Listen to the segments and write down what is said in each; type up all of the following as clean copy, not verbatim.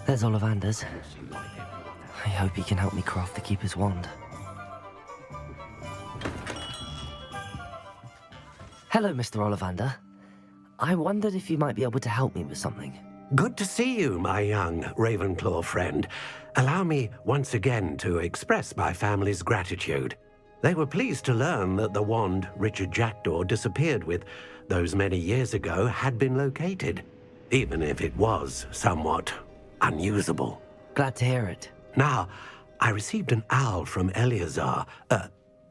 There's Ollivander's. I hope he can help me craft the Keeper's Wand. Hello, Mr. Ollivander. I wondered if you might be able to help me with something. Good to see you, my young Ravenclaw friend. Allow me once again to express my family's gratitude. They were pleased to learn that the wand Richard Jackdaw disappeared with those many years ago had been located, even if it was somewhat unusable. Glad to hear it. Now, I received an owl from Eleazar,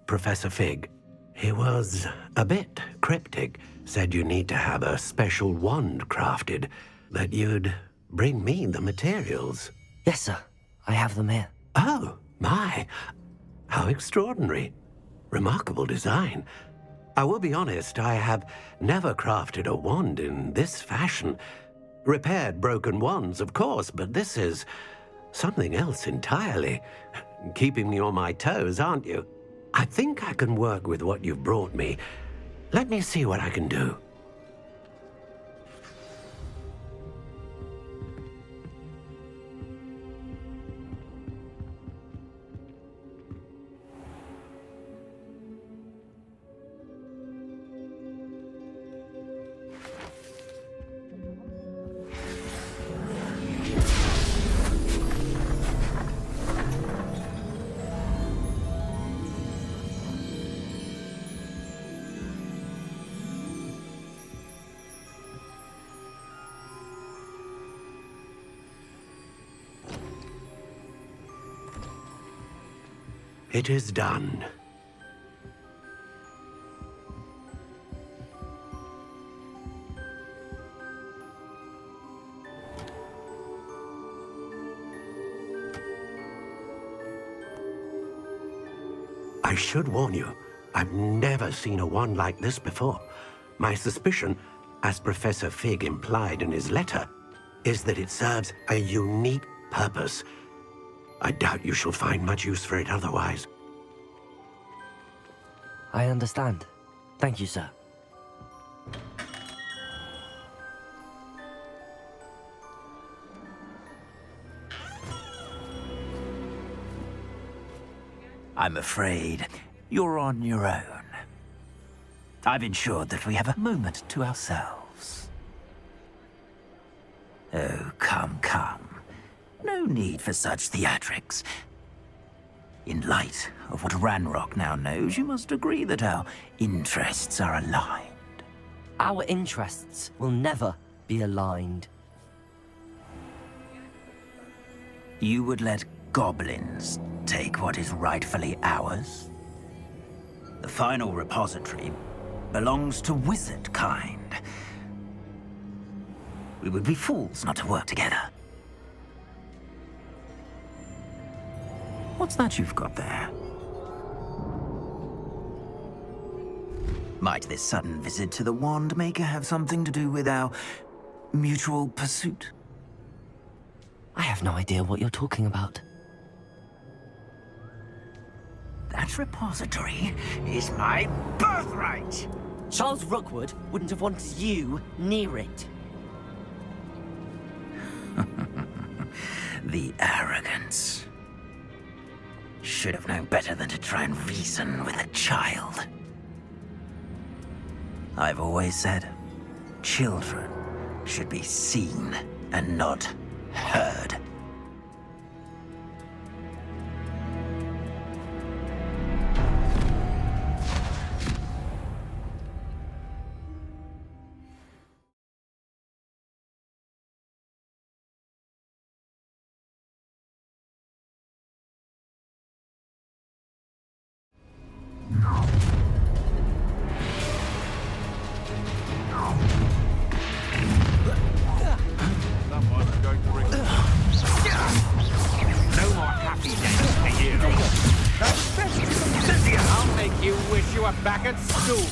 Professor Fig. He was a bit cryptic, said you need to have a special wand crafted, that you'd bring me the materials. Yes, sir. I have them here. Oh, my. How extraordinary. Remarkable design. I will be honest, I have never crafted a wand in this fashion. Repaired broken wands, of course, but this is something else entirely. Keeping me on my toes, aren't you? I think I can work with what you've brought me. Let me see what I can do. It is done. I should warn you, I've never seen a wand like this before. My suspicion, as Professor Fig implied in his letter, is that it serves a unique purpose. I doubt you shall find much use for it otherwise. I understand. Thank you, sir. I'm afraid you're on your own. I've ensured that we have a moment to ourselves. Oh, come, come. No need for such theatrics. In light of what Ranrock now knows, you must agree that our interests are aligned. Our interests will never be aligned. You would let goblins take what is rightfully ours? The final repository belongs to wizard kind. We would be fools not to work together. What's that you've got there? Might this sudden visit to the Wand Maker have something to do with our mutual pursuit? I have no idea what you're talking about. That repository is my birthright! Charles Rookwood wouldn't have wanted you near it. The arrogance. Should have known better than to try and reason with a child. I've always said, children should be seen and not heard. Back at school.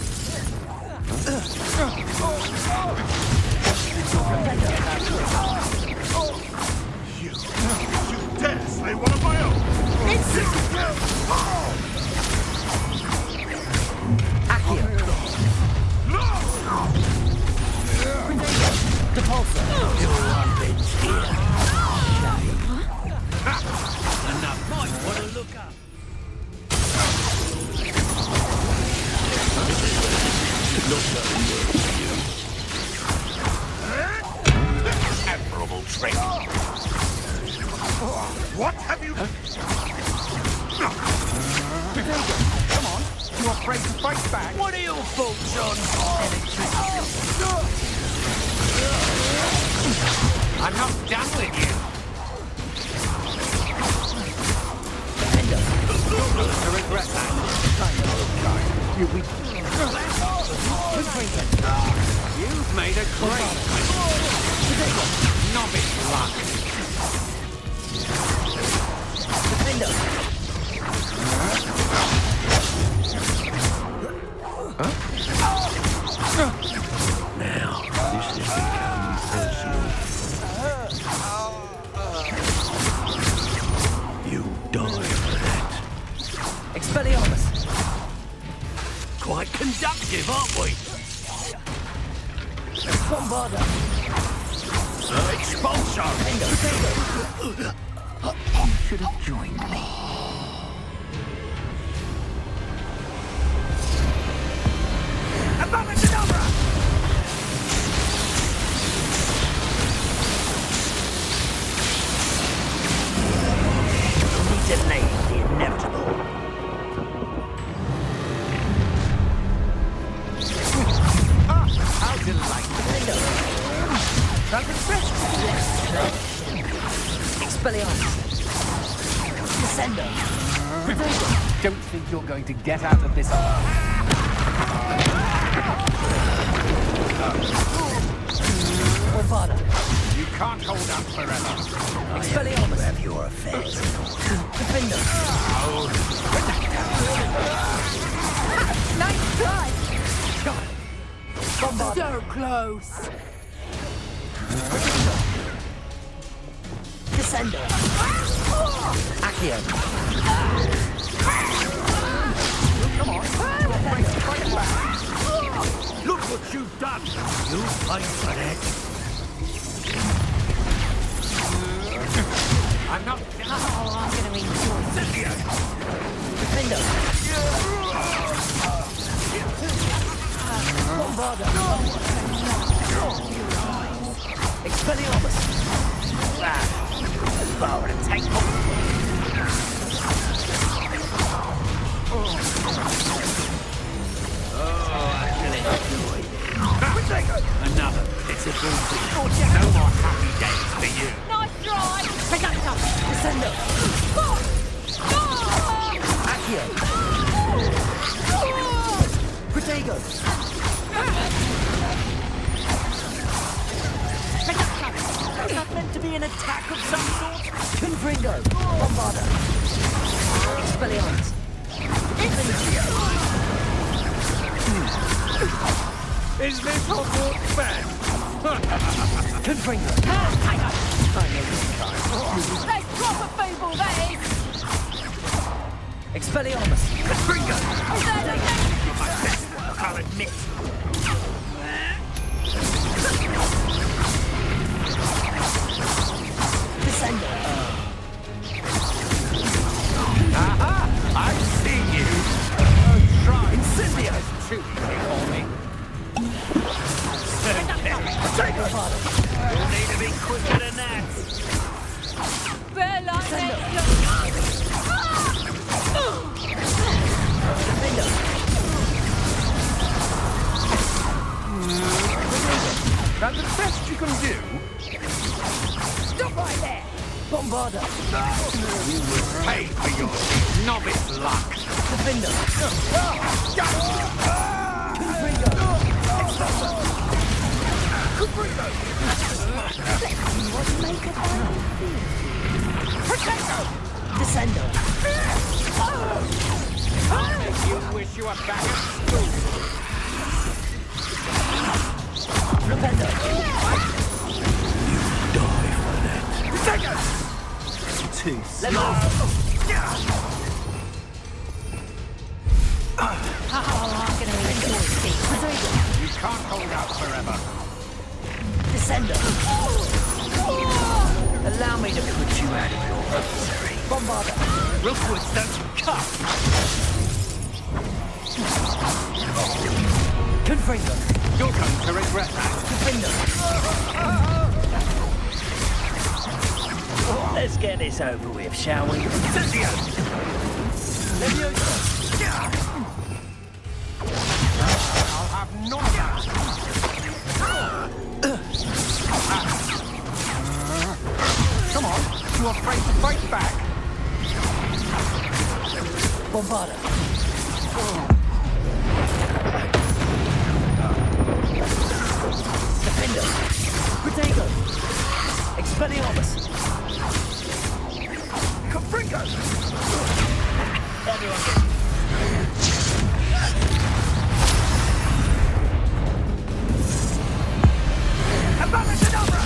You dare slay one of my own? Accio. Depulsor. Your one bitch here. afraid to fight back. What are your thoughts on electricity? I'm not done with you. To regret that. You weak. You've made a great novice luck. Now, this has become personal. You die for that. Expelliarmus! Quite conductive, aren't we? Bombarda! Expulsion! You should have joined me. Abominable! We delayed the inevitable. How delightful. Expelliarmus! Descendo! Don't think you're going to get out of this alive. Bombarda! You can't hold out forever. Expelliarmus! Have your affairs. Defender! Nice try! Bombarda! So close. Descendo! Accio! Come on. Fight back. Look what you've done! You fight for that. I'm not. Oh, I'm gonna enjoy this. Defender! Bombarda! Expelliarmus! Power to take Another pitiful thing. No more happy days for you. Nice try! Take that stuff! Descendo! Accio! Protego! Take that stuff! Is that meant to be an attack of some sort? Confringo! Bombarda! Expelliarmus! Is this Hogwarts fair? Confringo! I know this time. That's proper feeble, that is! Expelliarmus! Confringo! Is that okay? You're my best work, I'll admit. Descendo! Aha! I see you! Try. Incendio! Too easy for me. Bombarda! You'll need to be quicker than that. Better like Defender! that. Defender! That's the best you can do. Stop right there! Bombarda! You will pay for your novice luck. Defender! Confringo! Descendo! You wish you were back at school. Repender! Die for that. too Let go! Oh, I'm gonna enjoy this. You can't hold out forever. Descendo! Allow me to put you out of your misery. Bombarda! Rookwood's don't cut! Confringo! You're going to regret that. Defender! Let's get this over with, shall we? Leviosa! Bombarda. Defender. Protego. Expelliarmus. Confringo. Everyone get Abracadabra!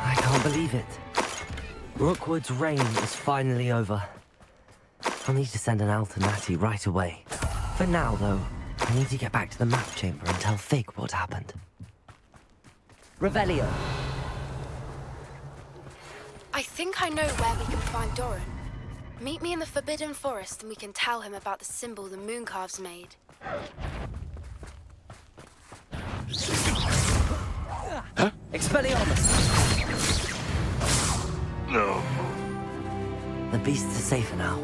I can't believe it. Rookwood's reign is finally over. I'll need to send an Alternati right away. For now, though, I need to get back to the map chamber and tell Fig what happened. Revelio. I think I know where we can find Doran. Meet me in the Forbidden Forest and we can tell him about the symbol the Mooncalves made. Expelliarmus. No. The beasts are safer now.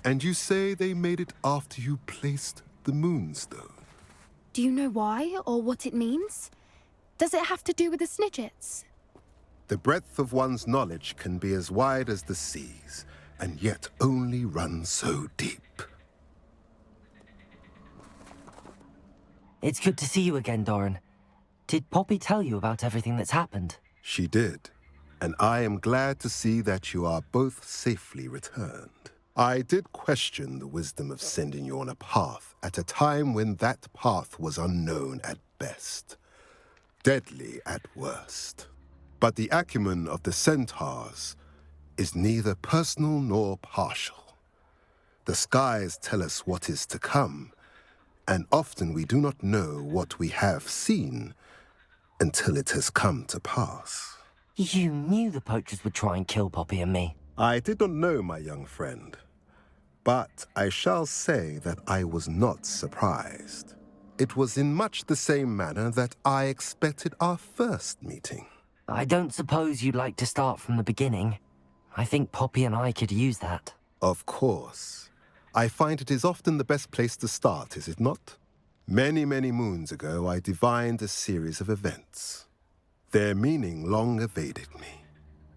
And you say they made it after you placed the moonstone? Do you know why or what it means? Does it have to do with the Snidgets? The breadth of one's knowledge can be as wide as the seas, and yet only run so deep. It's good to see you again, Doran. Did Poppy tell you about everything that's happened? She did, and I am glad to see that you are both safely returned. I did question the wisdom of sending you on a path at a time when that path was unknown at best, deadly at worst. But the acumen of the centaurs is neither personal nor partial. The skies tell us what is to come, and often we do not know what we have seen until it has come to pass. You knew the poachers would try and kill Poppy and me. I did not know, my young friend, but I shall say that I was not surprised. It was in much the same manner that I expected our first meeting. I don't suppose you'd like to start from the beginning. I think Poppy and I could use that. Of course. I find it is often the best place to start, is it not? Many, many moons ago, I divined a series of events. Their meaning long evaded me,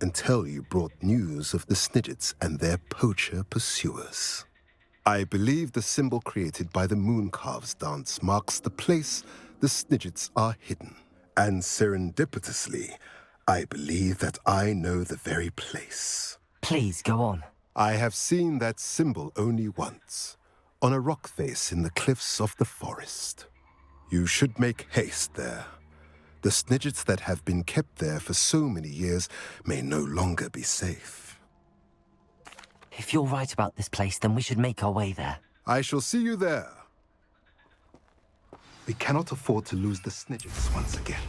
until you brought news of the Snidgets and their poacher pursuers. I believe the symbol created by the Mooncalves dance marks the place the Snidgets are hidden. And serendipitously, I believe that I know the very place. Please, go on. I have seen that symbol only once, on a rock face in the cliffs of the forest. You should make haste there. The Snidgets that have been kept there for so many years may no longer be safe. If you're right about this place, then we should make our way there. I shall see you there. We cannot afford to lose the Snidgets once again.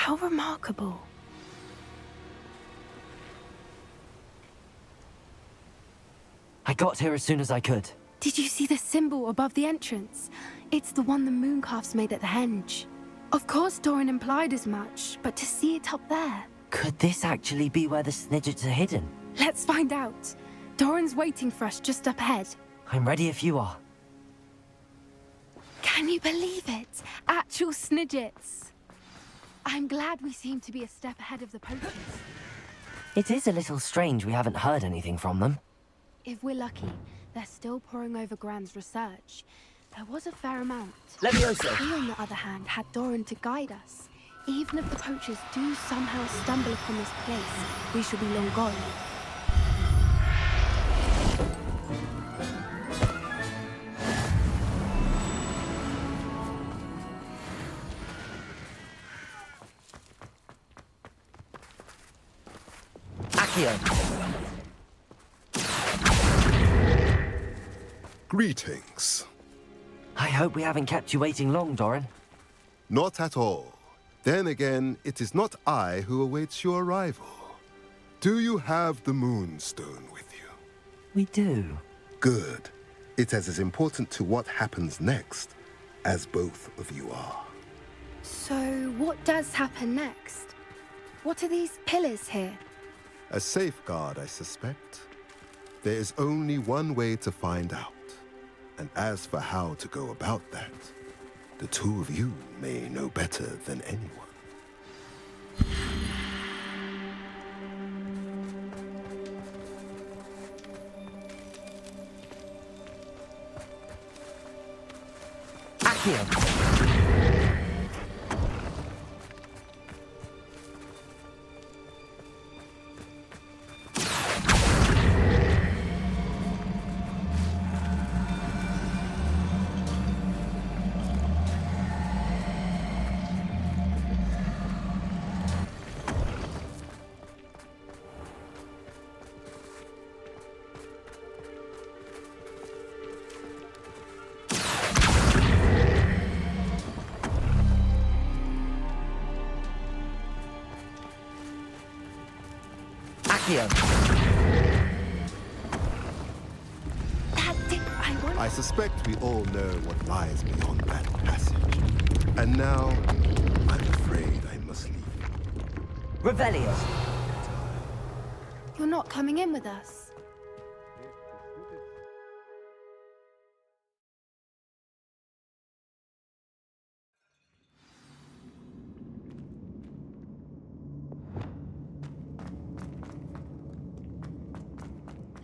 How remarkable. I got here as soon as I could. Did you see the symbol above the entrance? It's the one the mooncalves made at the henge. Of course Doran implied as much, but to see it up there... Could this actually be where the Snidgets are hidden? Let's find out. Doran's waiting for us just up ahead. I'm ready if you are. Can you believe it? Actual Snidgets. I'm glad we seem to be a step ahead of the poachers. It is a little strange we haven't heard anything from them. If we're lucky, they're still poring over Gran's research. There was a fair amount. Levioso! We, on the other hand, had Doran to guide us. Even if the poachers do somehow stumble upon this place, we shall be long gone. Accio! Greetings. I hope we haven't kept you waiting long, Doran. Not at all. Then again, it is not I who awaits your arrival. Do you have the Moonstone with you? We do. Good. It is as important to what happens next as both of you are. So, what does happen next? What are these pillars here? A safeguard, I suspect. There is only one way to find out. And as for how to go about that, the two of you may know better than anyone. Accio! I suspect we all know what lies beyond that passage. And now, I'm afraid I must leave you. Revelio! You're not coming in with us.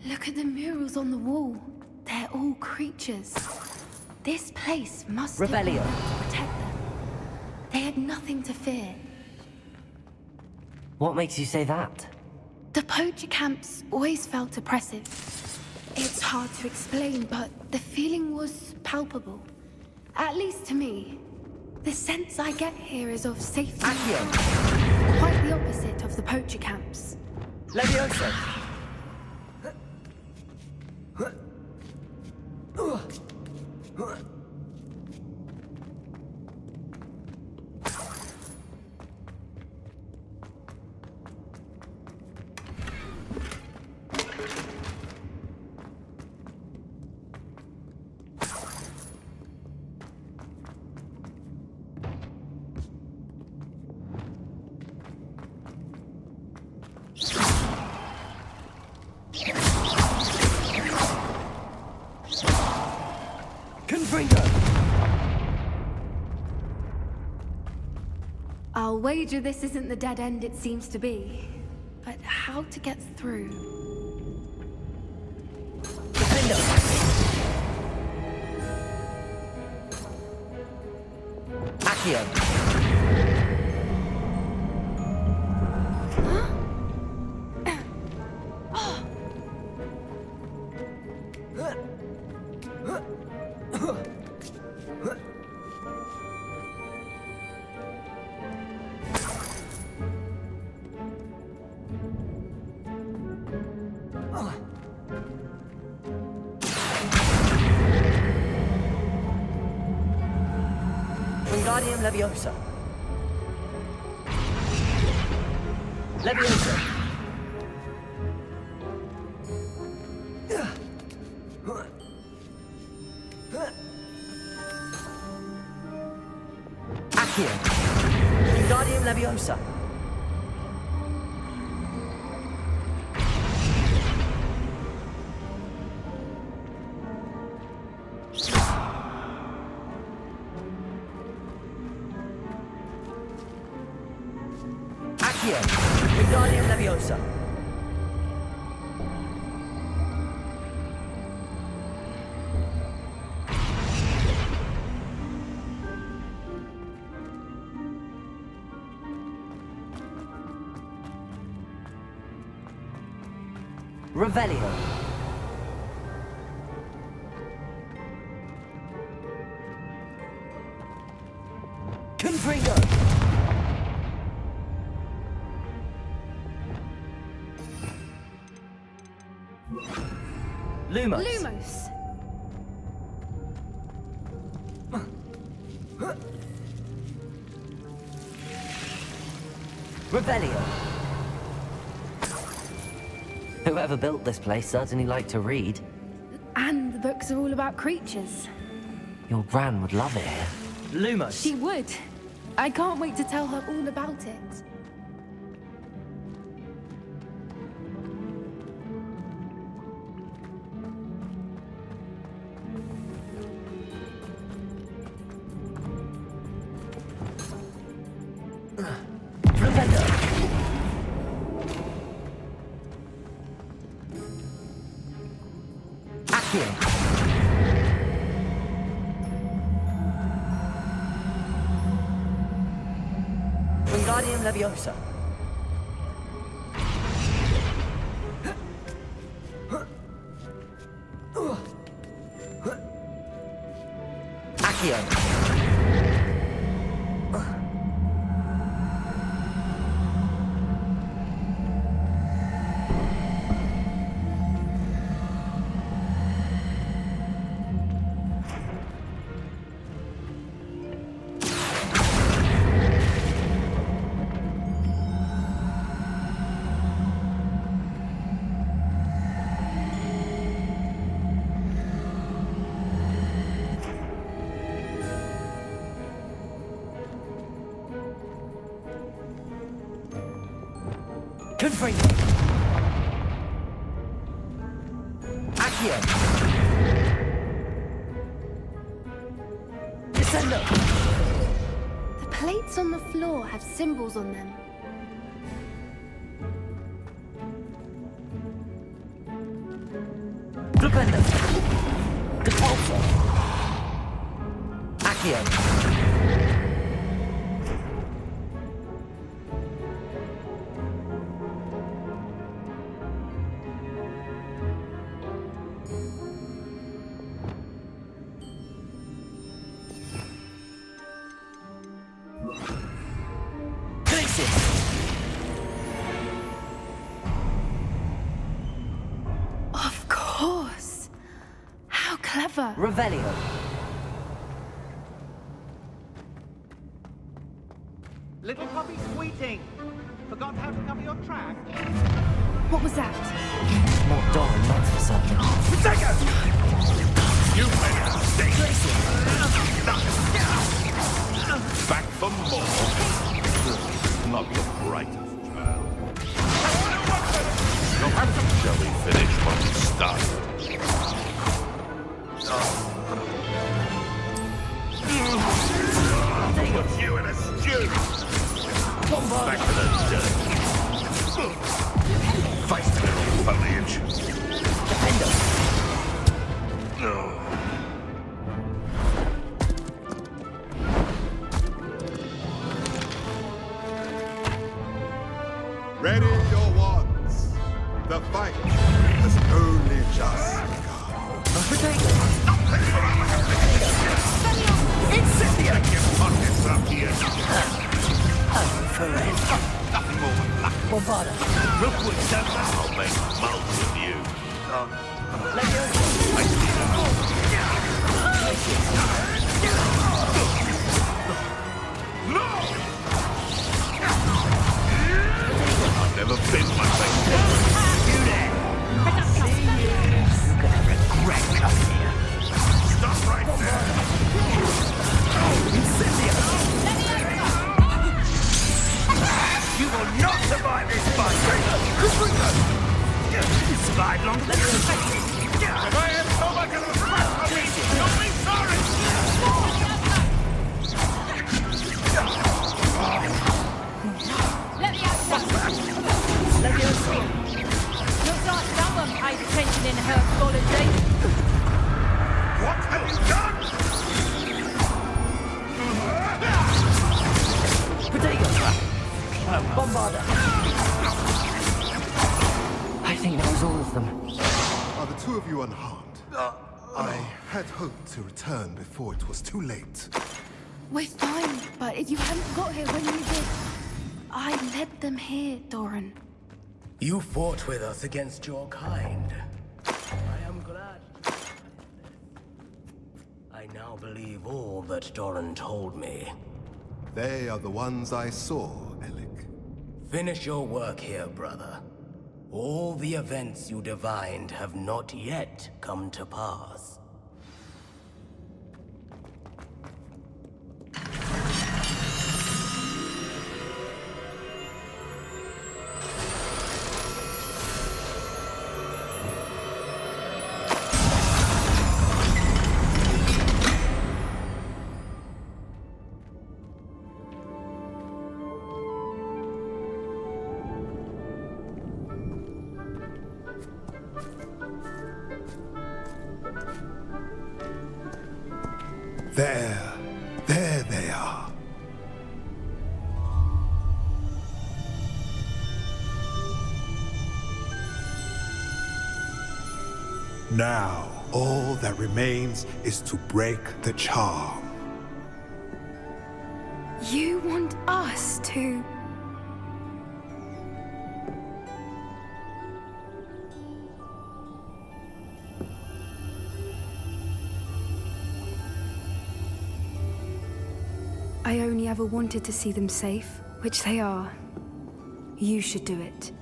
Look at the murals on the wall. They're all creatures. This place must have been Revelio. built to protect them. They had nothing to fear. What makes you say that? The poacher camps always felt oppressive. It's hard to explain, but the feeling was palpable. At least to me. The sense I get here is of safety. Accio! Quite the opposite of the poacher camps. Levioso! I'll wager this isn't the dead end it seems to be. But how to get through? Accio! Wingardium Leviosa. Leviosa. Accio. Wingardium Leviosa. Accio. Wingardium Leviosa. Revelio. Confringo. Lumos. Lumos. Revelio. Whoever built this place certainly liked to read. And the books are all about creatures. Your gran would love it here. Lumos. She would. I can't wait to tell her all about it. Wingardium Leviosa. Accio. Confringo. Accio. Descendo. The plates on the floor have symbols on them. Flipendo. Depulso. Accio. Of course. How clever. Revelio. Little puppy squeating. Forgot how to cover your track? What was that? More Doran, that's for certain. You made a mistake. Back for more. Not your brightest child. Shall we finish what we started? Put you in a stew. Back to the dirt. Face the little foliage. Defendo. Ready your wands. The fight has only just begun. Incendia! Your pockets up here. Nothing more than luck. Bombada. Real quick, I'll make mulch of you. No! spin my face. You there! You're gonna regret coming here. Stop right there. You will not survive this fight! You survived longer than expected! If I am so much of a threat for me, you'll be sorry! Let me out, looks like someone paid attention in herpology. What have you done? Potato trap! Bombarder! I think that was all of them. Are the two of you unharmed? I had hoped to return before it was too late. We're fine, but if you hadn't got here when you did, I led them here, Doran. You fought with us against your kind. I am glad. I now believe all that Doran told me. They are the ones I saw, Alec. Finish your work here, brother. All the events you divined have not yet come to pass. There they are. Now, all that remains is to break the charm. You want us to... I only ever wanted to see them safe, which they are. You should do it.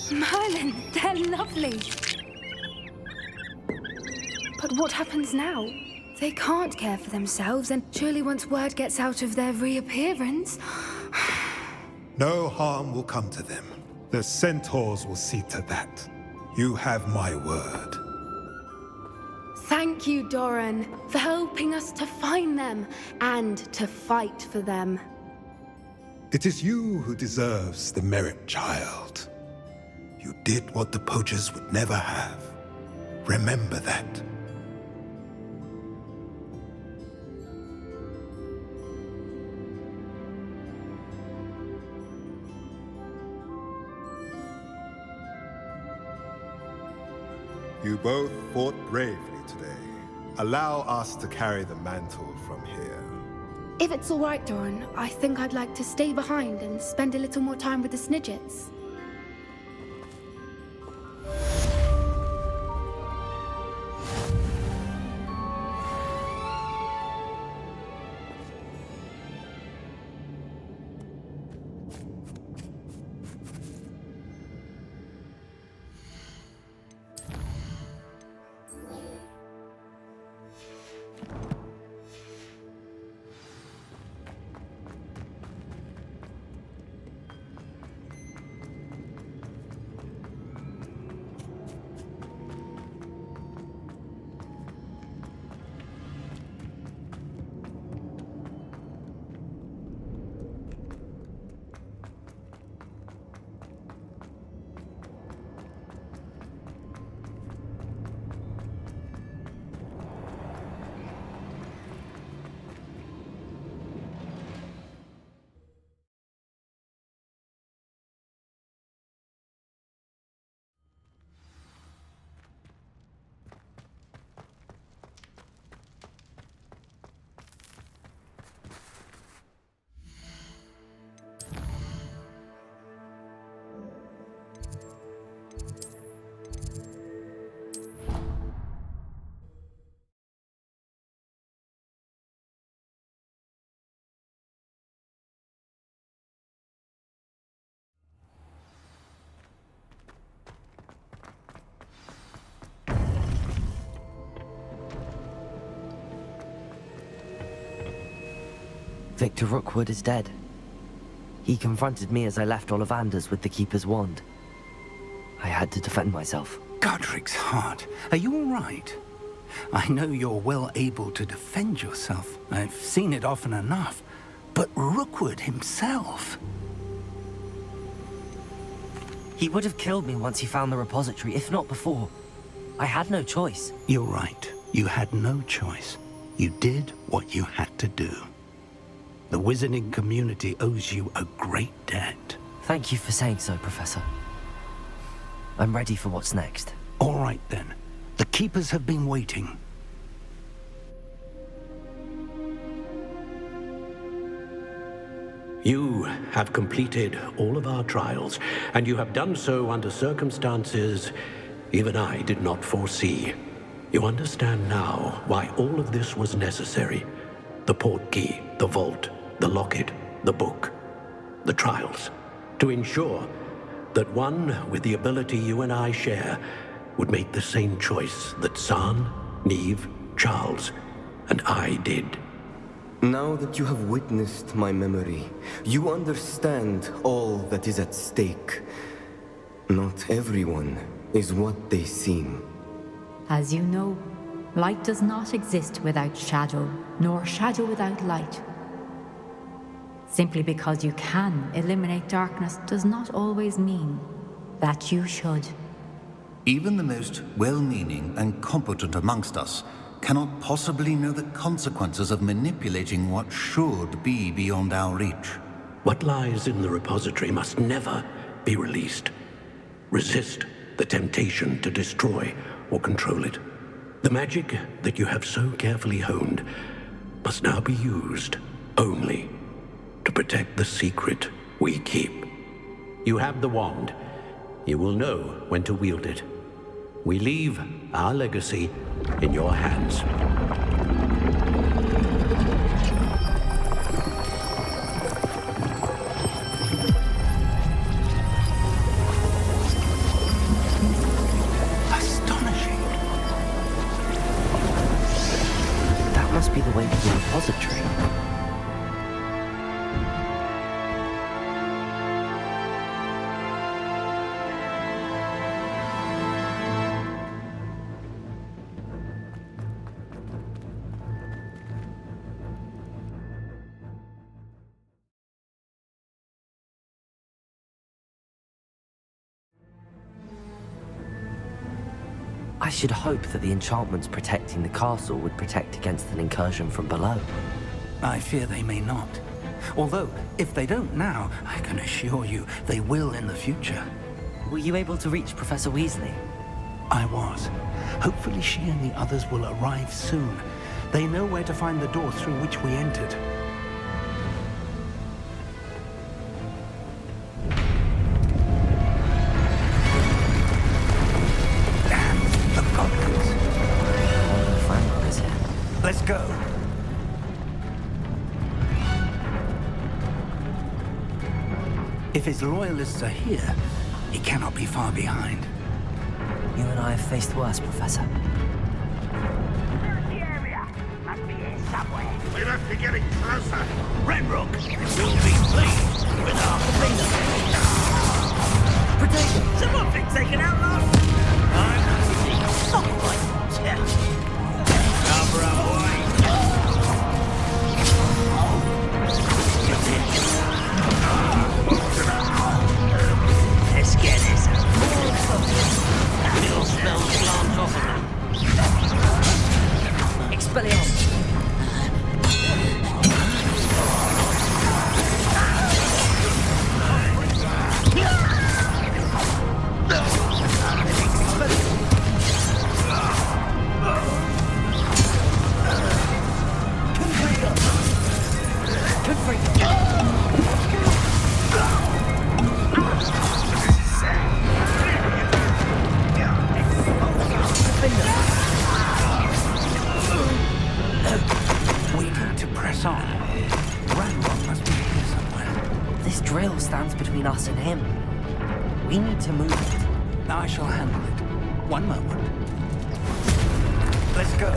Merlin, they're lovely. But what happens now? They can't care for themselves, and surely once word gets out of their reappearance... No harm will come to them. The centaurs will see to that. You have my word. Thank you, Doran, for helping us to find them and to fight for them. It is you who deserves the merit, child. You did what the poachers would never have. Remember that. You both fought bravely today. Allow us to carry the mantle from here. If it's all right, Doran, I think I'd like to stay behind and spend a little more time with the Snidgets. Victor Rookwood is dead. He confronted me as I left Ollivander's with the Keeper's wand. I had to defend myself. Godric's heart. Are you all right? I know you're well able to defend yourself. I've seen it often enough. But Rookwood himself... He would have killed me once he found the repository, if not before. I had no choice. You're right. You had no choice. You did what you had to do. The wizarding community owes you a great debt. Thank you for saying so, Professor. I'm ready for what's next. All right, then. The Keepers have been waiting. You have completed all of our trials, and you have done so under circumstances even I did not foresee. You understand now why all of this was necessary. The portkey, the vault, the locket, the book, the trials. To ensure that one with the ability you and I share would make the same choice that San, Neve, Charles, and I did. Now that you have witnessed my memory, you understand all that is at stake. Not everyone is what they seem. As you know, light does not exist without shadow, nor shadow without light. Simply because you can eliminate darkness does not always mean that you should. Even the most well-meaning and competent amongst us cannot possibly know the consequences of manipulating what should be beyond our reach. What lies in the repository must never be released. Resist the temptation to destroy or control it. The magic that you have so carefully honed must now be used only to protect the secret we keep. You have the wand. You will know when to wield it. We leave our legacy in your hands. Astonishing. That must be the way to the repository. I should hope that the enchantments protecting the castle would protect against an incursion from below. I fear they may not. Although, if they don't now, I can assure you they will in the future. Were you able to reach Professor Weasley? I was. Hopefully she and the others will arrive soon. They know where to find the door through which we entered. Let's go. If his loyalists are here, he cannot be far behind. You and I have faced worse, Professor. The area must be here somewhere. We must be getting closer. Renrock will be pleased with our freedom. Protect! Someone thinks they can outlast us! I'm cover up, boy. Let's get this. Little spell plant off of them. Expelliarmus! We need to press on. Ranrock must be here somewhere. This drill stands between us and him. We need to move it. I shall handle it. One moment. Let's go.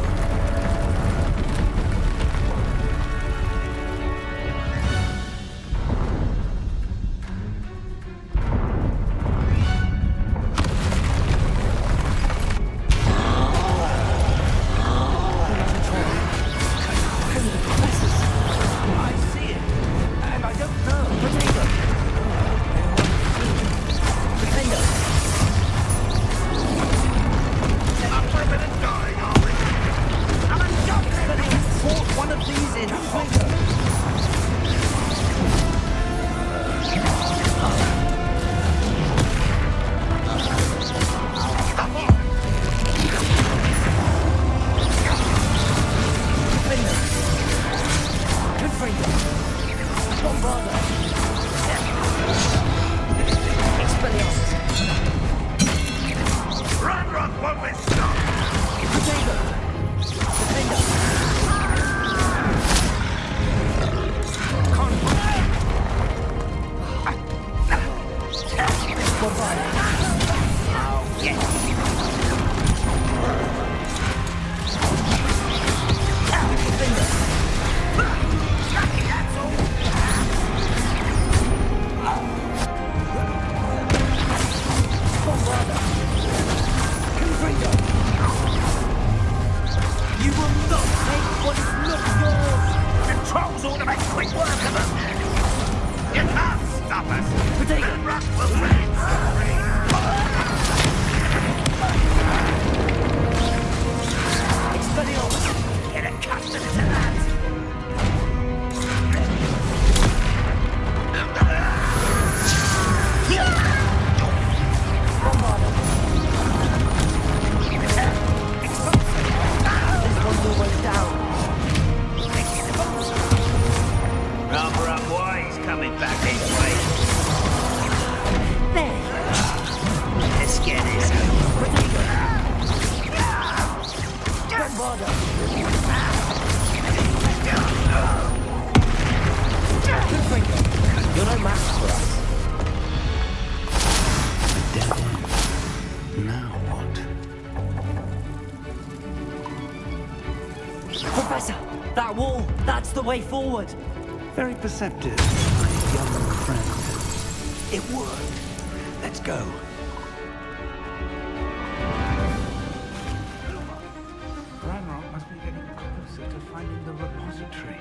Professor, that wall, that's the way forward. Very perceptive, my young friend. It worked. Let's go. Ranrock must be getting closer to finding the repository.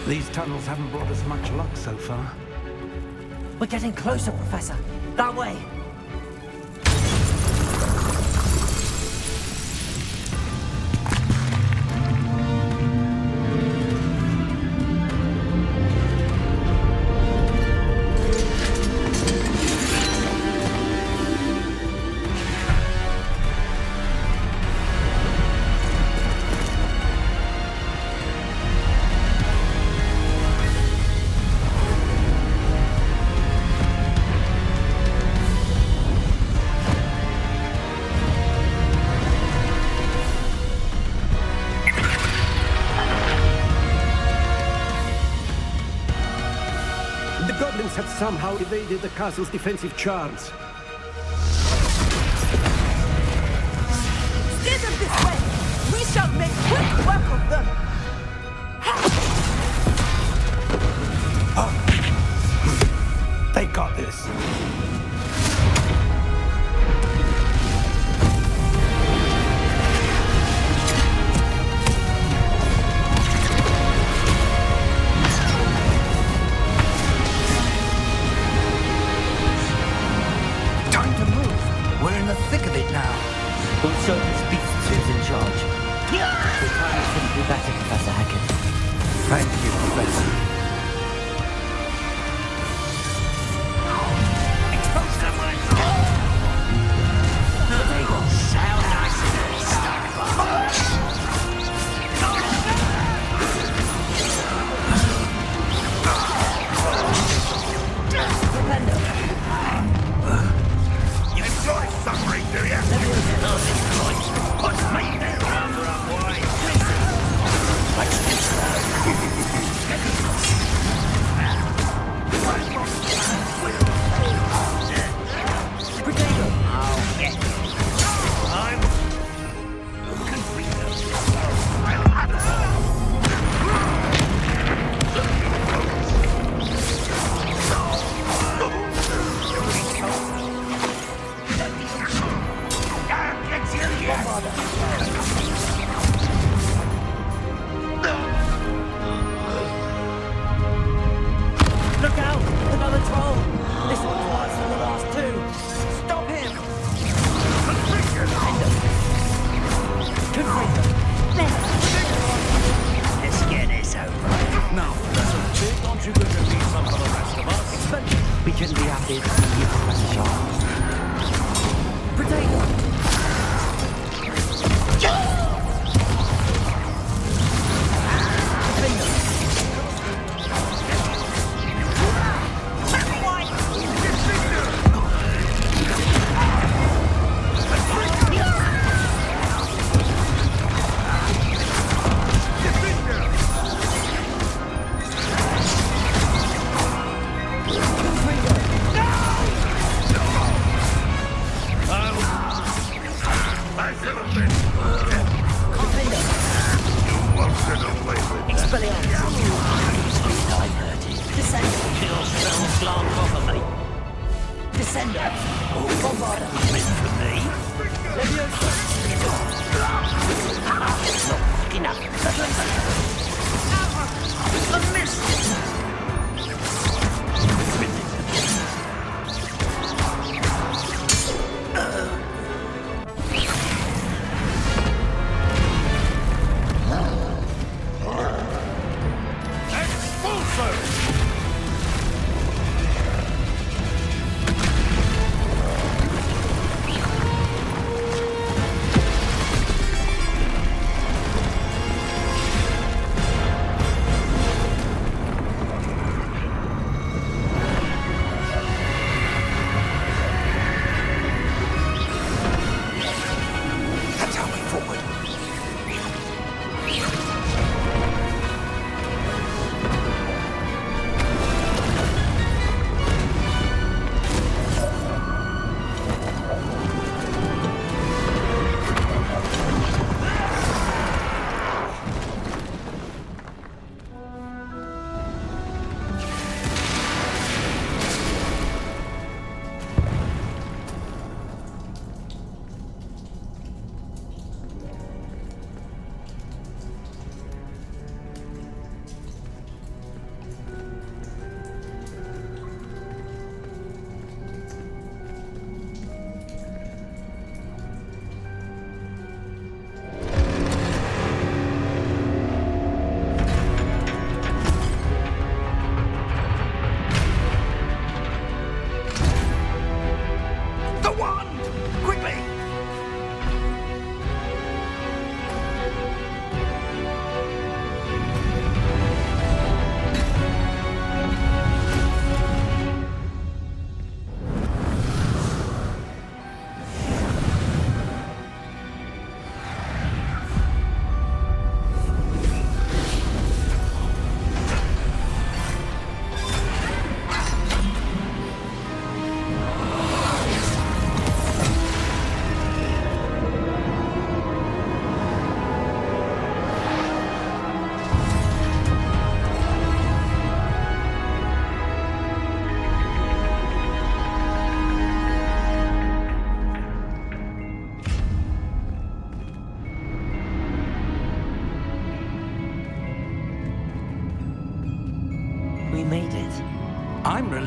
These tunnels haven't brought us much luck so far. We're getting closer, Professor. That way. Have somehow evaded the castle's defensive charms. Steer them this way! We shall make quick work of them! They got this. We'll show these beasts who's in charge. The timing couldn't be better, Professor Hackett. Thank you, Professor. Expose them! They will sound nice and stuck. You enjoy suffering, do you? Put me there, boy. Let's do Potato! Oh, yeah. I'm... Look out! Another troll! This one's worse than the last two! Stop him! Confringo! Let's get this over. Now, Professor, don't you going to leave some for the rest of us? We couldn't be happier to see you, Professor Sharp. Potato!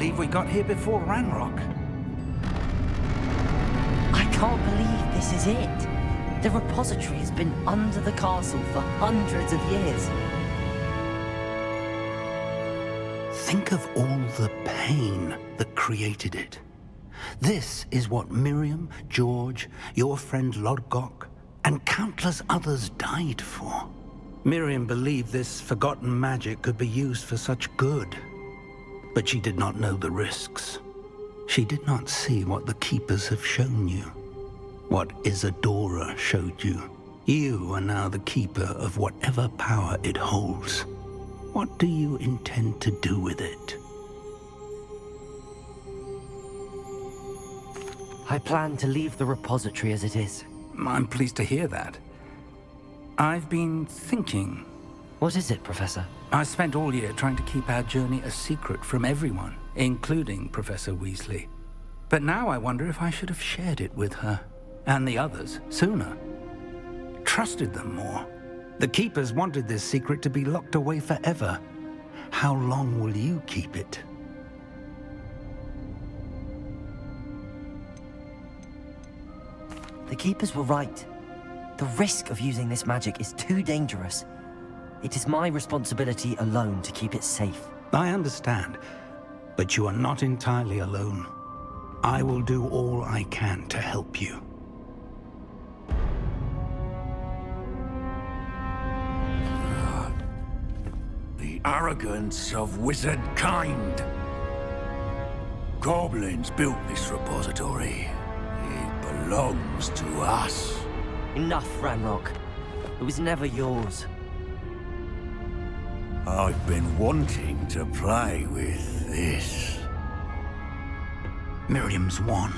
believe we got here before Ranrock. I can't believe this is it. The repository has been under the castle for hundreds of years. Think of all the pain that created it. This is what Miriam, George, your friend Lodgok, and countless others died for. Miriam believed this forgotten magic could be used for such good. But she did not know the risks. She did not see what the Keepers have shown you. What Isadora showed you. You are now the Keeper of whatever power it holds. What do you intend to do with it? I plan to leave the repository as it is. I'm pleased to hear that. I've been thinking. What is it, Professor? I spent all year trying to keep our journey a secret from everyone, including Professor Weasley. But now I wonder if I should have shared it with her, and the others, sooner. Trusted them more. The Keepers wanted this secret to be locked away forever. How long will you keep it? The Keepers were right. The risk of using this magic is too dangerous. It is my responsibility alone to keep it safe. I understand, but you are not entirely alone. I will do all I can to help you. The arrogance of wizard kind. Goblins built this repository. It belongs to us. Enough, Ranrock. It was never yours. I've been wanting to play with this. Miriam's wand.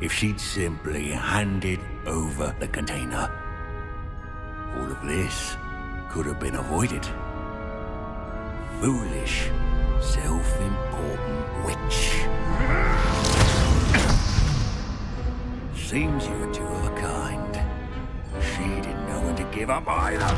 If she'd simply handed over the container, all of this could have been avoided. Foolish, self-important witch. Seems you were two of a kind. She didn't know when to give up either.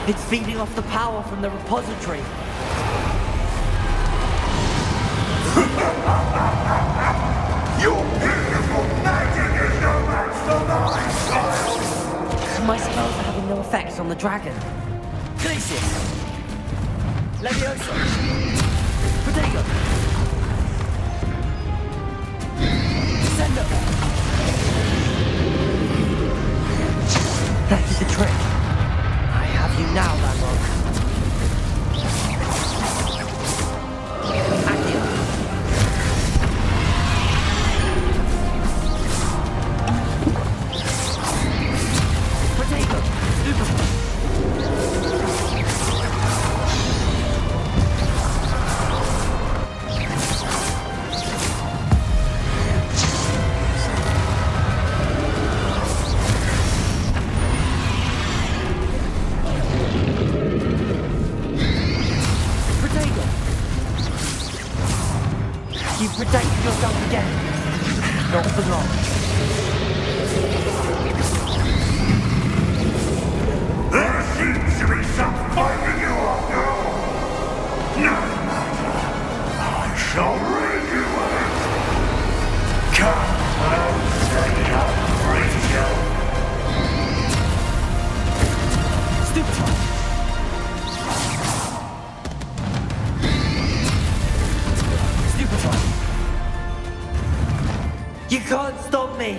It's feeding off the power from the repository. Your beautiful magic is no match for mine, child! My spells are having no effect on the dragon. Glacius! Leviosa! Protego! Descendo! That is the trick. I have you now, Landlord. Accio. Protego! Stupefy! You've protected yourself again. Not for long. There seems to be some fight in you after all. No matter. I shall rid you of it. Come, I'll set it up, Rachel. can't stop me!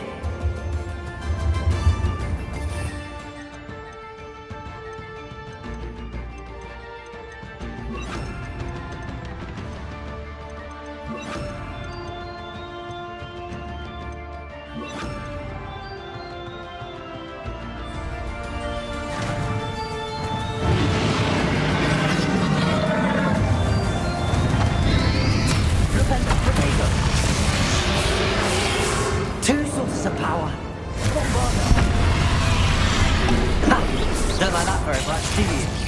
Two sources of power. Ha! Don't like that very much, do you?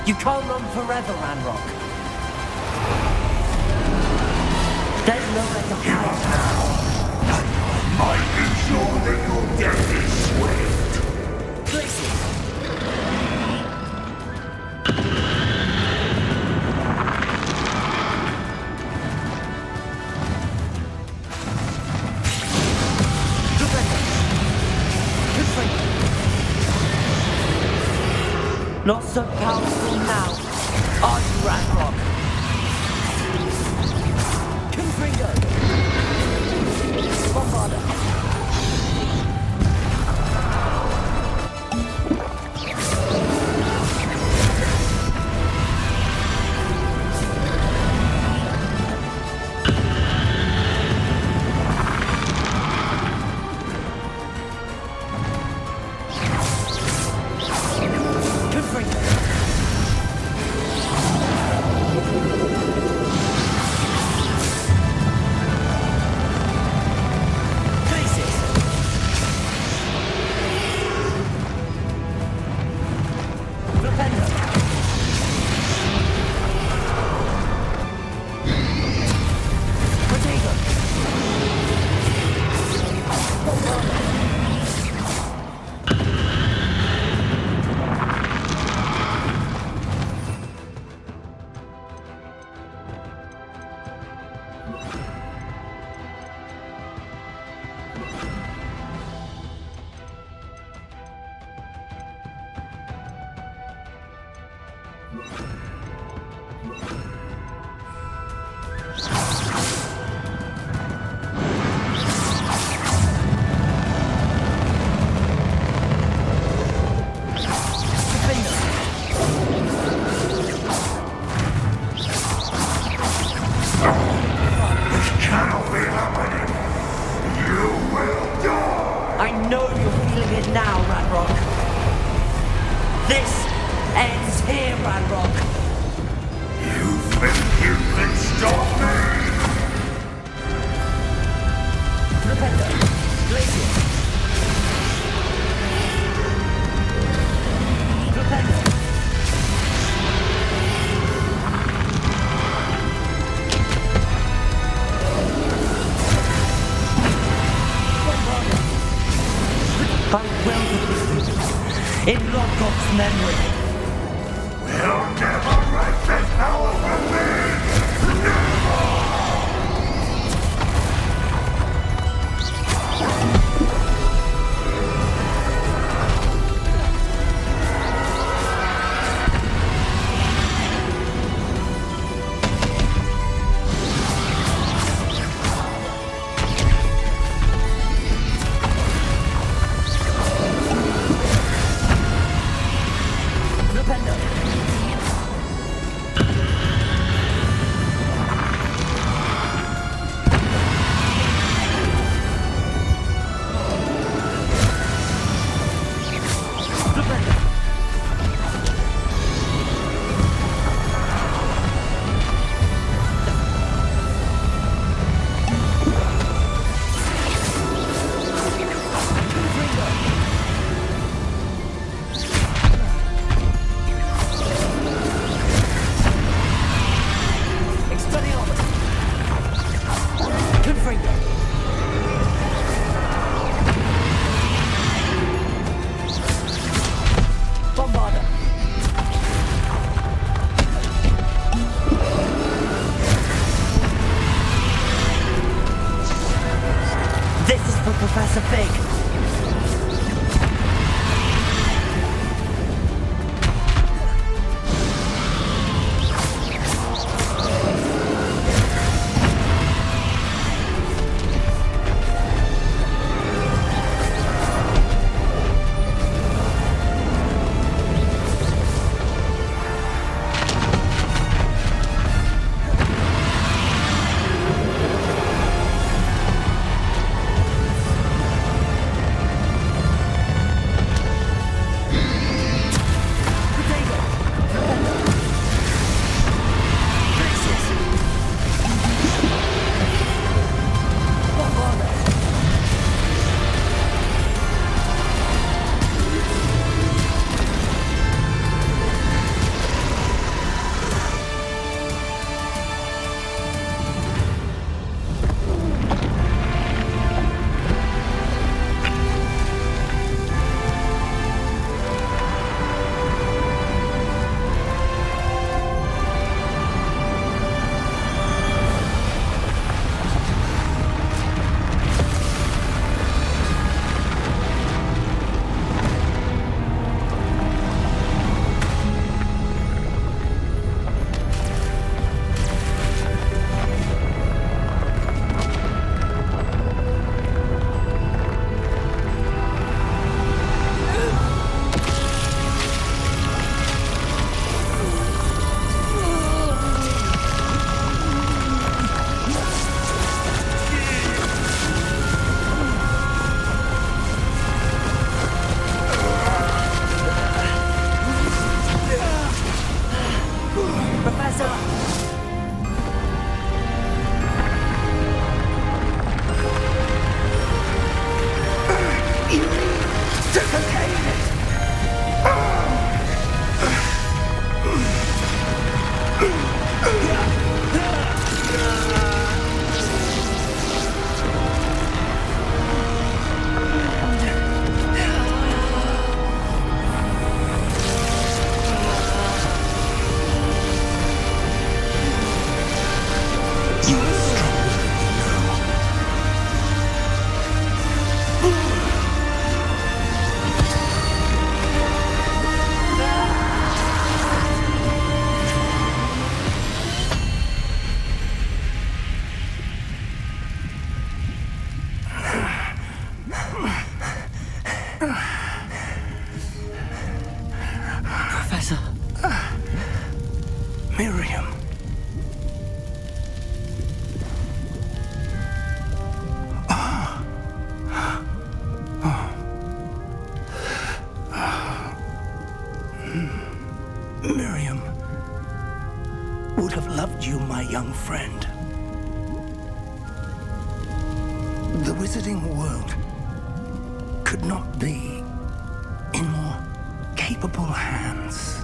You can't run forever, Ranrock. There's nowhere to hide now. Might be sure that your death is swift. Places. Not so powerful now, are you, Ranrock? Confringo! Bombarder! By well in Lodgok's memory. You'll never wreak this power from me! Never! Professor Fig. Miriam. Miriam would have loved you, my young friend. The wizarding world could not be in more capable hands.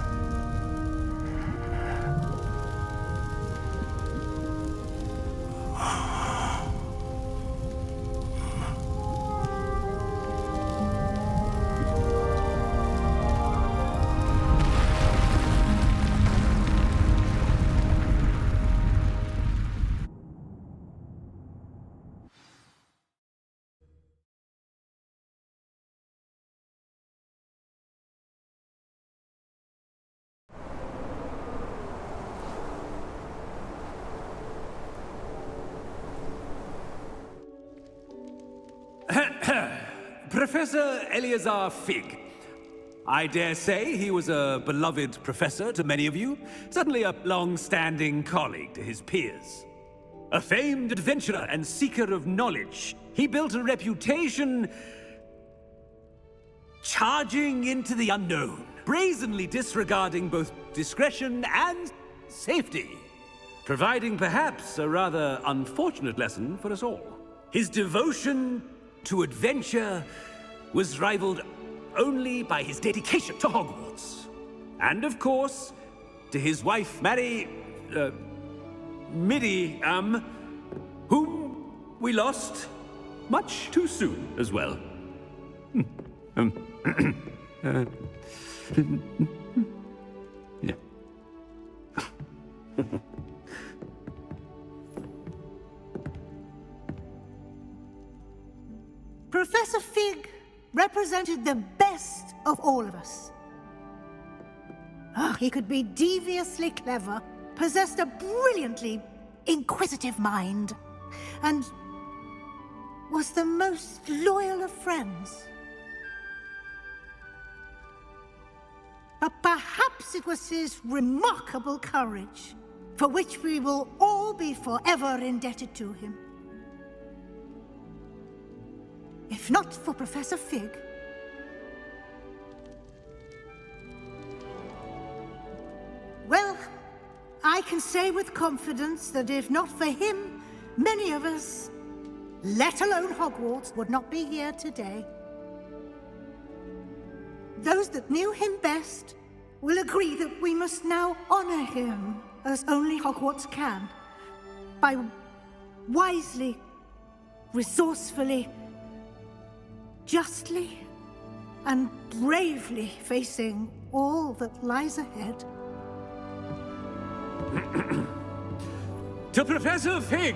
Professor Eleazar Fig. I dare say he was a beloved professor to many of you, certainly a long-standing colleague to his peers. A famed adventurer and seeker of knowledge, he built a reputation charging into the unknown, brazenly disregarding both discretion and safety, providing perhaps a rather unfortunate lesson for us all. His devotion to adventure was rivaled only by his dedication to Hogwarts. And of course, to his wife, Midi, whom we lost much too soon as well. Yeah. Professor Fig represented the best of all of us. He could be deviously clever, possessed a brilliantly inquisitive mind, and was the most loyal of friends. But perhaps it was his remarkable courage, for which we will all be forever indebted to him. If not for Professor Fig, well, I can say with confidence that if not for him, many of us, let alone Hogwarts, would not be here today. Those that knew him best will agree that we must now honor him as only Hogwarts can, by wisely, resourcefully, justly, and bravely facing all that lies ahead. To Professor Fig!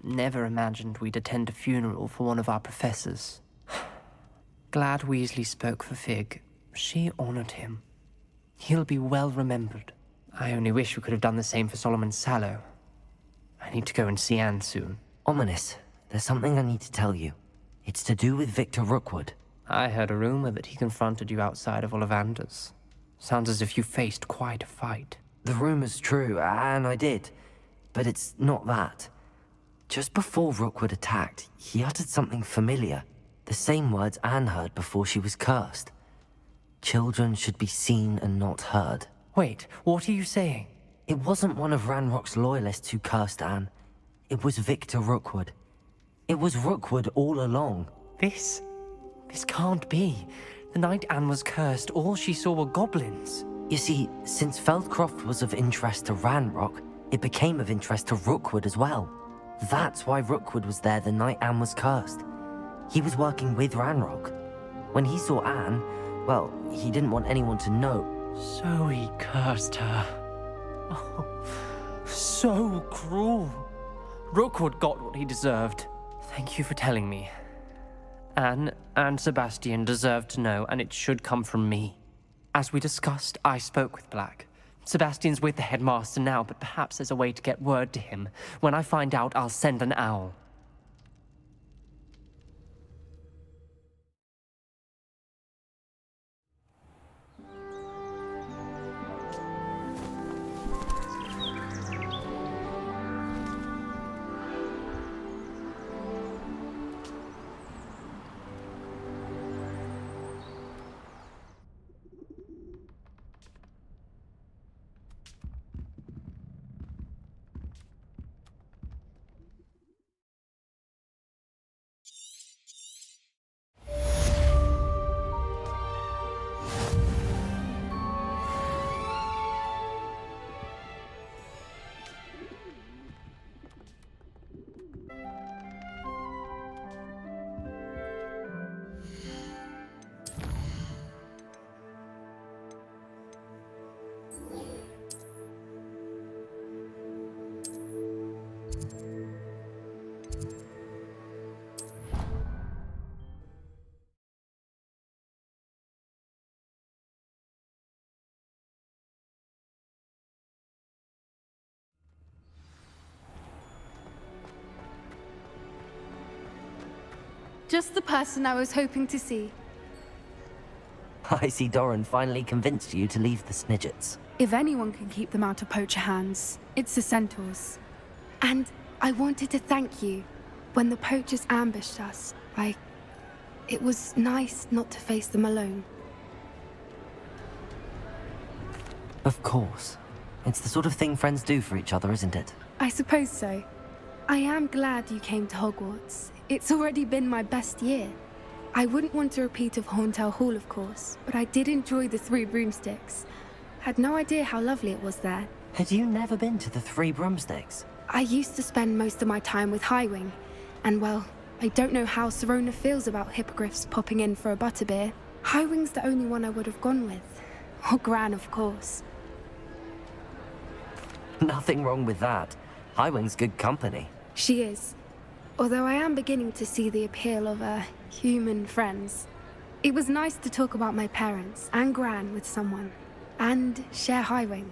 Never imagined we'd attend a funeral for one of our professors. Glad Weasley spoke for Fig. She honored him. He'll be well remembered. I only wish we could have done the same for Solomon Sallow. I need to go and see Anne soon. Ominous, there's something I need to tell you. It's to do with Victor Rookwood. I heard a rumor that he confronted you outside of Ollivander's. Sounds as if you faced quite a fight. The rumor's true, and I did. But it's not that. Just before Rookwood attacked, he uttered something familiar. The same words Anne heard before she was cursed. Children should be seen and not heard. Wait, what are you saying? It wasn't one of Ranrock's loyalists who cursed Anne. It was Victor Rookwood. It was Rookwood all along. This can't be. The night Anne was cursed, all she saw were goblins. You see, since Feldcroft was of interest to Ranrock, it became of interest to Rookwood as well. That's why Rookwood was there the night Anne was cursed. He was working with Ranrock. When he saw Anne, well, he didn't want anyone to know. So he cursed her. Oh, so cruel. Rookwood got what he deserved. Thank you for telling me. Anne and Sebastian deserve to know, and it should come from me. As we discussed, I spoke with Black. Sebastian's with the headmaster now, but perhaps there's a way to get word to him. When I find out, I'll send an owl. Just the person I was hoping to see. I see Doran finally convinced you to leave the Snidgets. If anyone can keep them out of poacher hands, it's the centaurs. And I wanted to thank you. When the poachers ambushed us, it was nice not to face them alone. Of course. It's the sort of thing friends do for each other, isn't it? I suppose so. I am glad you came to Hogwarts. It's already been my best year. I wouldn't want a repeat of Horntail Hall, of course, but I did enjoy the Three Broomsticks. Had no idea how lovely it was there. Had you never been to the Three Broomsticks? I used to spend most of my time with Highwing, and well, I don't know how Serona feels about hippogriffs popping in for a butterbeer. Highwing's the only one I would have gone with. Or Gran, of course. Nothing wrong with that. Highwing's good company. She is. Although I am beginning to see the appeal of human friends. It was nice to talk about my parents and Gran with someone. And share Highwing.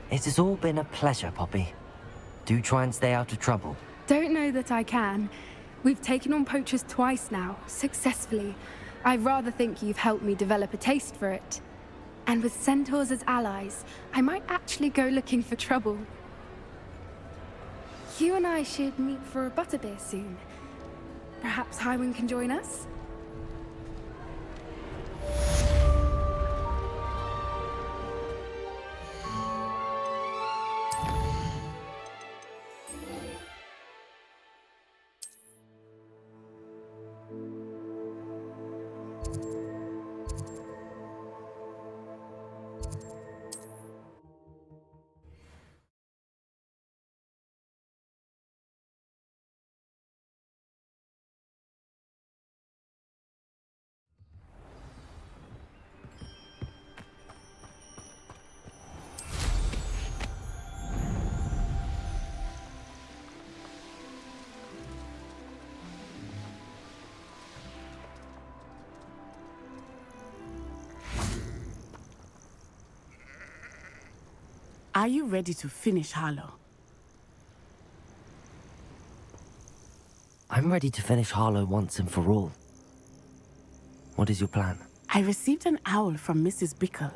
It has all been a pleasure, Poppy. Do try and stay out of trouble. Don't know that I can. We've taken on poachers twice now, successfully. I rather think you've helped me develop a taste for it. And with centaurs as allies, I might actually go looking for trouble. You and I should meet for a butterbeer soon. Perhaps Highwing can join us? Are you ready to finish Harlow? I'm ready to finish Harlow once and for all. What is your plan? I received an owl from Mrs. Bickle.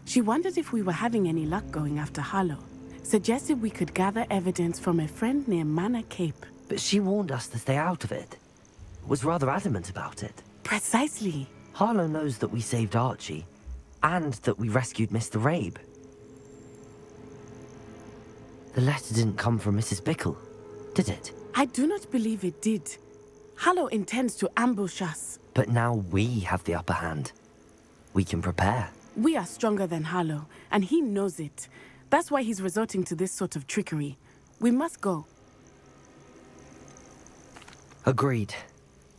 She wondered if we were having any luck going after Harlow. Suggested we could gather evidence from a friend near Manor Cape. But she warned us to stay out of it. Was rather adamant about it. Precisely. Harlow knows that we saved Archie, and that we rescued Mr. Rabe. The letter didn't come from Mrs. Bickle, did it? I do not believe it did. Harlow intends to ambush us. But now we have the upper hand. We can prepare. We are stronger than Harlow, and he knows it. That's why he's resorting to this sort of trickery. We must go. Agreed.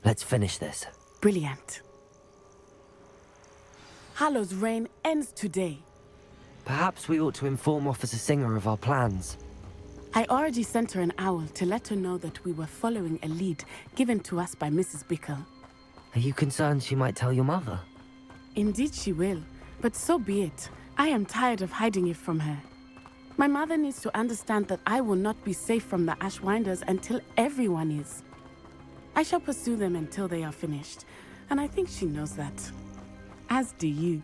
Let's finish this. Brilliant. Harlow's reign ends today. Perhaps we ought to inform Officer Singer of our plans. I already sent her an owl to let her know that we were following a lead given to us by Mrs. Bickle. Are you concerned she might tell your mother? Indeed she will, but so be it. I am tired of hiding it from her. My mother needs to understand that I will not be safe from the Ashwinders until everyone is. I shall pursue them until they are finished, and I think she knows that. As do you.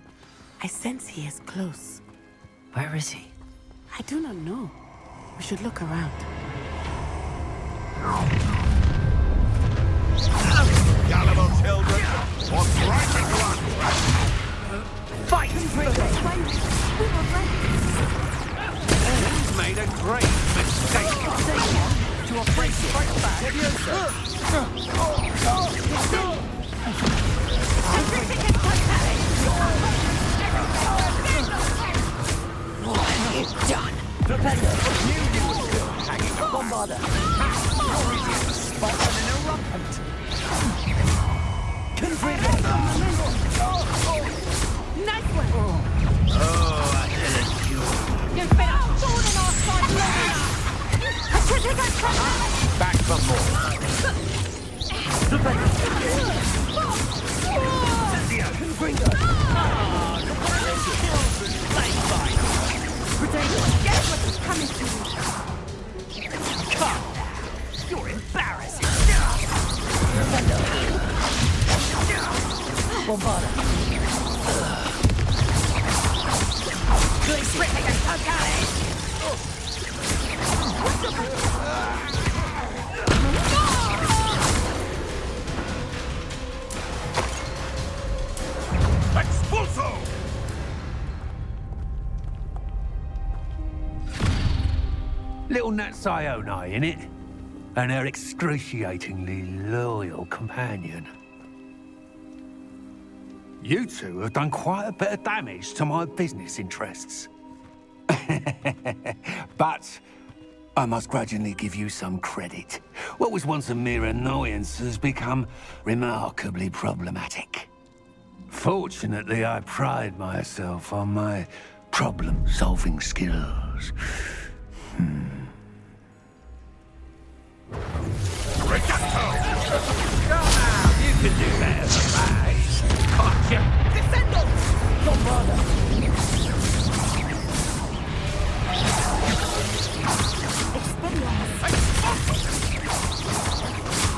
I sense he is close. Where is he? I do not know. We should look around. Gullible children, what's right into us? Fight! He's made a great mistake. To a free straight back. It's done. Prepender, knew you would do. Hanging a bombarder. Spot on an eruptant. Confringo. Nice one! Oh, I did it. You've been a thorn in our side long enough! Back for more. Cynthia, Bombarder. Expulso! Little Nat Ione, innit? And her excruciatingly loyal companion. You two have done quite a bit of damage to my business interests. But I must grudgingly give you some credit. What was once a mere annoyance has become remarkably problematic. Fortunately, I pride myself on my problem-solving skills. You can do better than that. Gotcha. Defendo! Bombarder.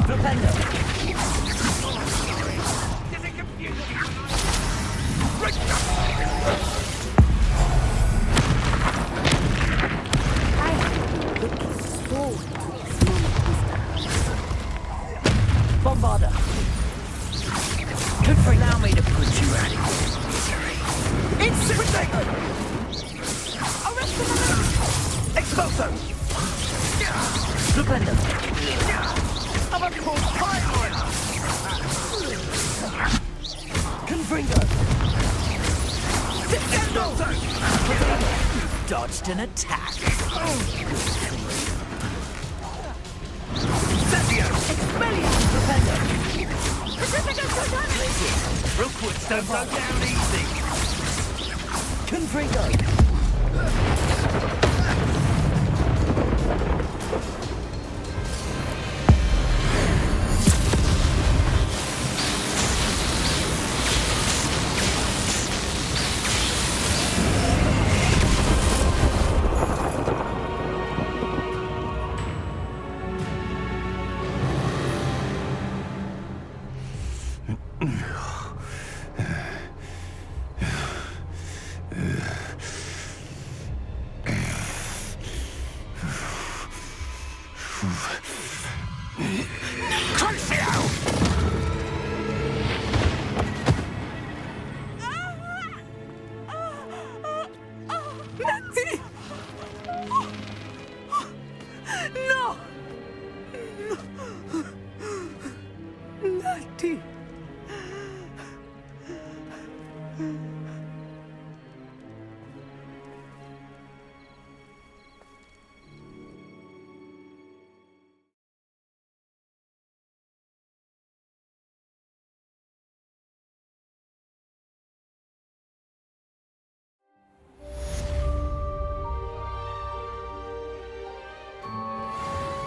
Defendo. Bombarder. Allow me to put you out of your misery. Instant! Expulso! Defender. I'm a cool fire! Confringo! Defendo! You've dodged an attack. Savio! Expelliarmus! Defender! Rookwood's don't go down easy. Confringo.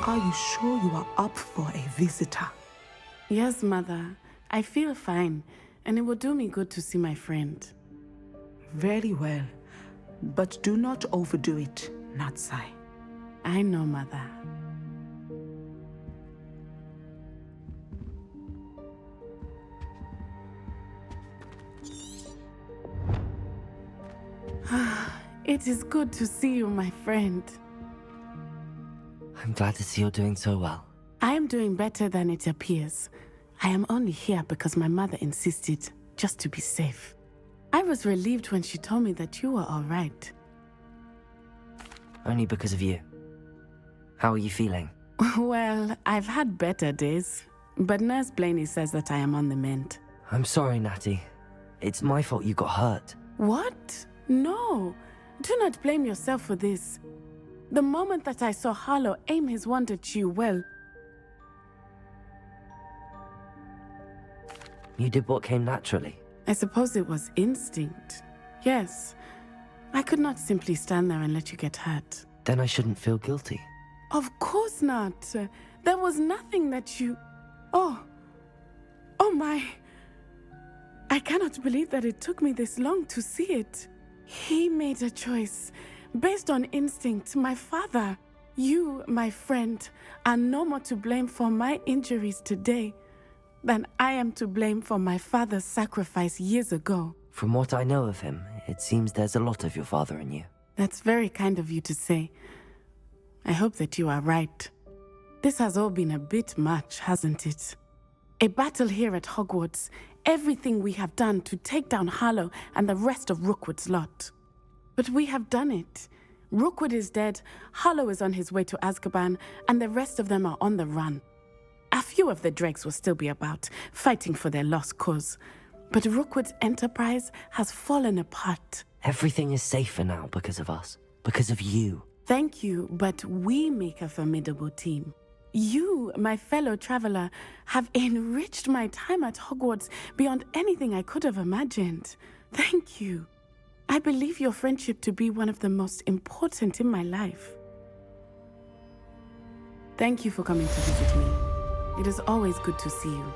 Are you sure you are up for a visitor? Yes, Mother. I feel fine, and it will do me good to see my friend. Very well. But do not overdo it, Natsai. I know, Mother. It is good to see you, my friend. I'm glad to see you're doing so well. I am doing better than it appears. I am only here because my mother insisted, just to be safe. I was relieved when she told me that you were all right. Only because of you. How are you feeling? Well, I've had better days, but Nurse Blaney says that I am on the mend. I'm sorry, Natty. It's my fault you got hurt. What? No. Do not blame yourself for this. The moment that I saw Harlow aim his wand at you, well... You did what came naturally. I suppose it was instinct. Yes. I could not simply stand there and let you get hurt. Then I shouldn't feel guilty. Of course not. There was nothing that you... Oh my... I cannot believe that it took me this long to see it. He made a choice. Based on instinct, my father, you, my friend, are no more to blame for my injuries today. then I am to blame for my father's sacrifice years ago. From what I know of him, it seems there's a lot of your father in you. That's very kind of you to say. I hope that you are right. This has all been a bit much, hasn't it? A battle here at Hogwarts, everything we have done to take down Harlow and the rest of Rookwood's lot. But we have done it. Rookwood is dead, Harlow is on his way to Azkaban, and the rest of them are on the run. A few of the dregs will still be about, fighting for their lost cause. But Rookwood's enterprise has fallen apart. Everything is safer now because of us. Because of you. Thank you, but we make a formidable team. You, my fellow traveler, have enriched my time at Hogwarts beyond anything I could have imagined. Thank you. I believe your friendship to be one of the most important in my life. Thank you for coming to visit me. It is always good to see you.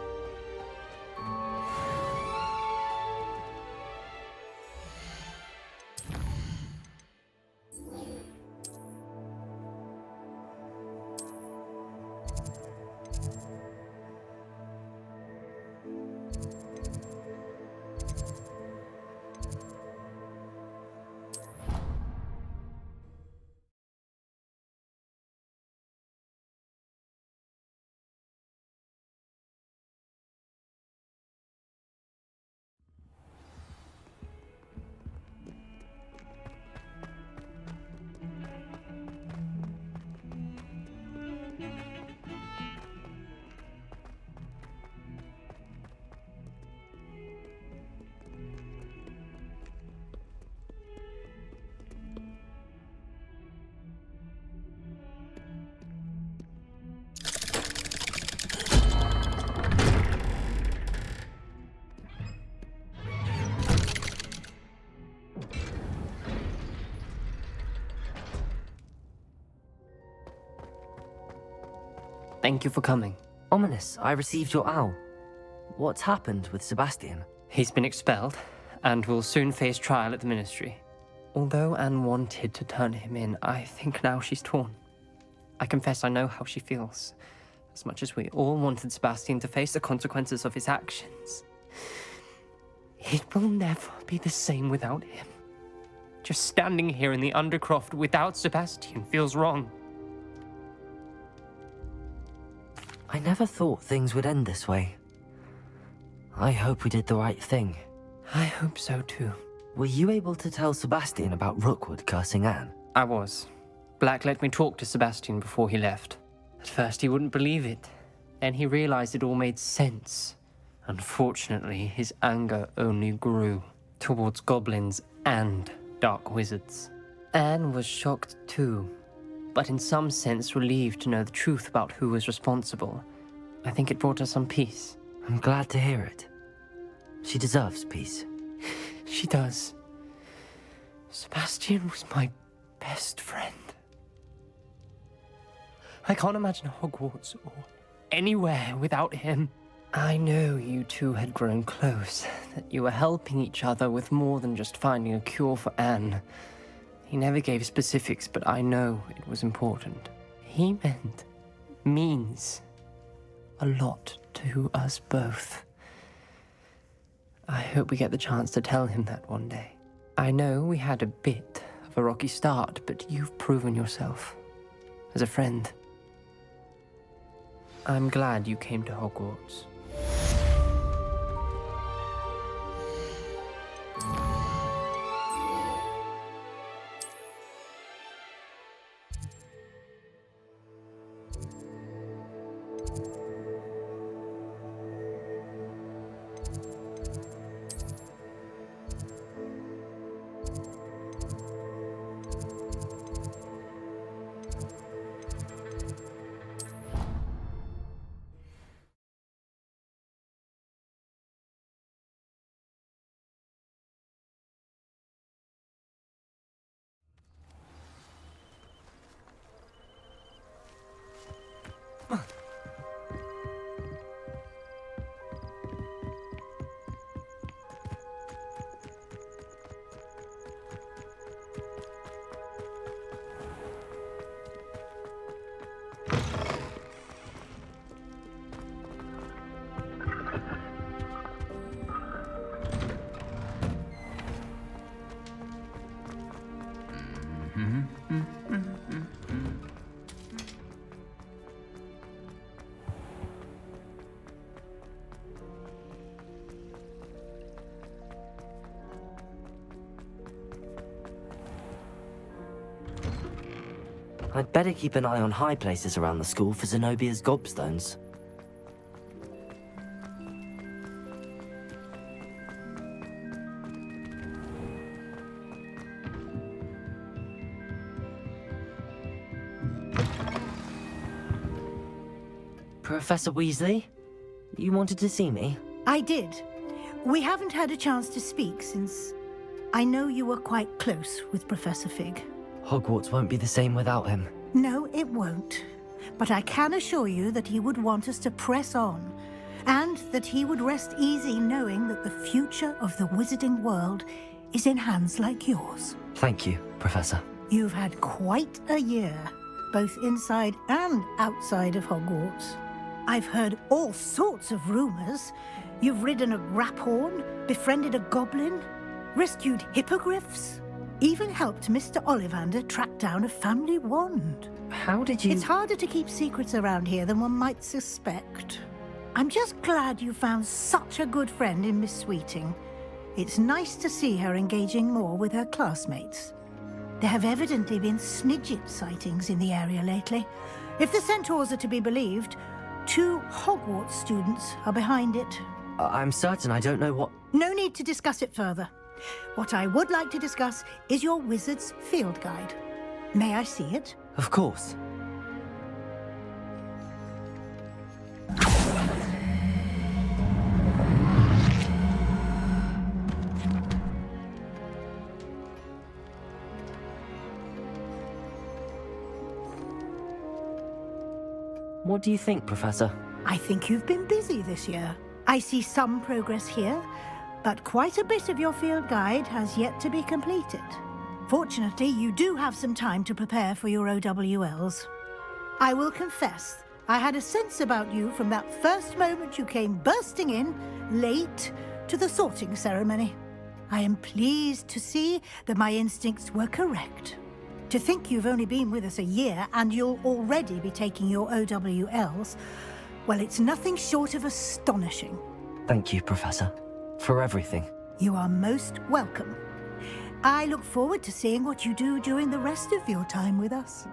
Thank you for coming. Ominous, I received your owl. What's happened with Sebastian? He's been expelled, and will soon face trial at the Ministry. Although Anne wanted to turn him in, I think now she's torn. I confess I know how she feels. As much as we all wanted Sebastian to face the consequences of his actions. It will never be the same without him. Just standing here in the Undercroft without Sebastian feels wrong. I never thought things would end this way. I hope we did the right thing. I hope so too. Were you able to tell Sebastian about Rookwood cursing Anne? I was. Black let me talk to Sebastian before he left. At first he wouldn't believe it. Then he realized it all made sense. Unfortunately, his anger only grew towards goblins and dark wizards. Anne was shocked too, but in some sense relieved to know the truth about who was responsible. I think it brought her some peace. I'm glad to hear it. She deserves peace. She does. Sebastian was my best friend. I can't imagine Hogwarts or anywhere without him. I know you two had grown close, that you were helping each other with more than just finding a cure for Anne. He never gave specifics, but I know it was important. He means a lot to us both. I hope we get the chance to tell him that one day. I know we had a bit of a rocky start, but you've proven yourself as a friend. I'm glad you came to Hogwarts. I'd better keep an eye on high places around the school for Zenobia's gobstones. Professor Weasley? You wanted to see me? I did. We haven't had a chance to speak since I know you were quite close with Professor Fig. Hogwarts won't be the same without him. No, it won't. But I can assure you that he would want us to press on, and that he would rest easy knowing that the future of the wizarding world is in hands like yours. Thank you, Professor. You've had quite a year, both inside and outside of Hogwarts. I've heard all sorts of rumors. You've ridden a graphorn, befriended a goblin, rescued hippogriffs, even helped Mr. Ollivander track down a family wand. How did you... It's harder to keep secrets around here than one might suspect. I'm just glad you found such a good friend in Miss Sweeting. It's nice to see her engaging more with her classmates. There have evidently been Snidget sightings in the area lately. If the centaurs are to be believed, 2 Hogwarts students are behind it. I'm certain I don't know what... No need to discuss it further. What I would like to discuss is your wizard's field guide. May I see it? Of course. What do you think, Professor? I think you've been busy this year. I see some progress here, but quite a bit of your field guide has yet to be completed. Fortunately, you do have some time to prepare for your OWLs. I will confess, I had a sense about you from that first moment you came bursting in, late, to the sorting ceremony. I am pleased to see that my instincts were correct. To think you've only been with us a year and you'll already be taking your OWLs, well, it's nothing short of astonishing. Thank you, Professor, for everything. You are most welcome. I look forward to seeing what you do during the rest of your time with us.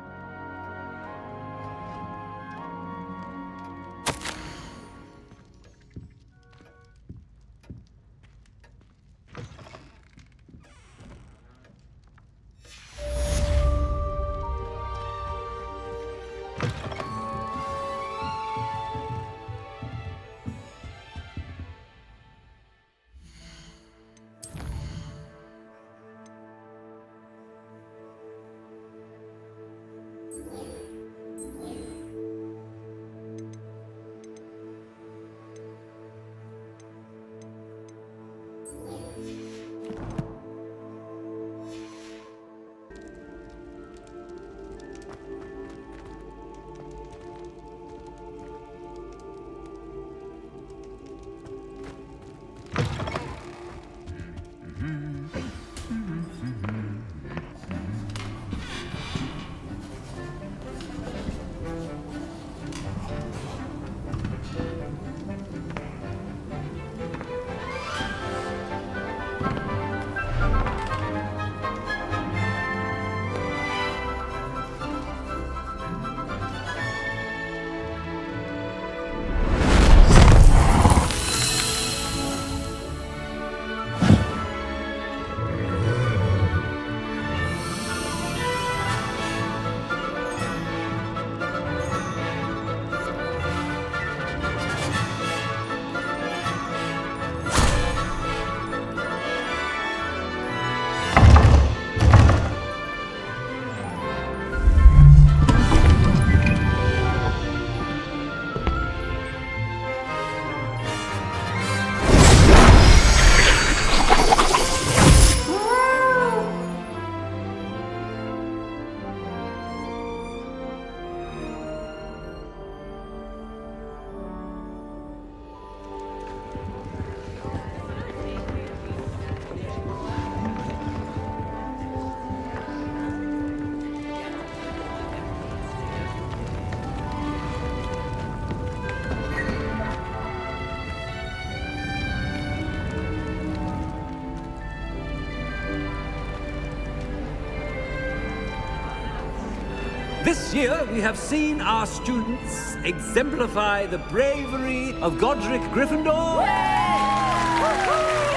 This year, we have seen our students exemplify the bravery of Godric Gryffindor.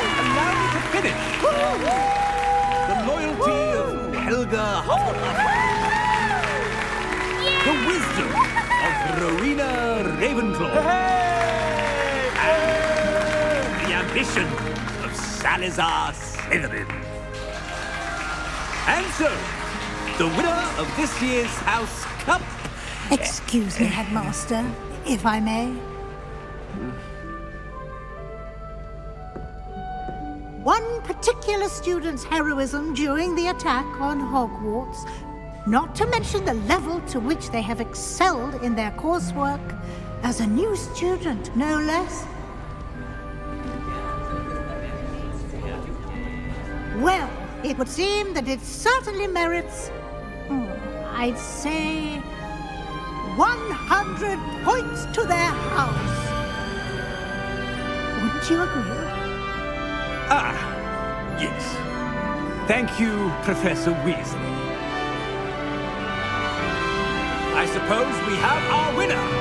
And now to finish, the loyalty of Helga Hufflepuff. The wisdom of Rowena Ravenclaw. And the ambition of Salazar Slytherin. And so, the winner of this year's House Cup... Excuse me, Headmaster, if I may. One particular student's heroism during the attack on Hogwarts, not to mention the level to which they have excelled in their coursework, as a new student, no less. Well, it would seem that it certainly merits, I'd say, 100 points to their house. Wouldn't you agree? Ah, yes. Thank you, Professor Weasley. I suppose we have our winner.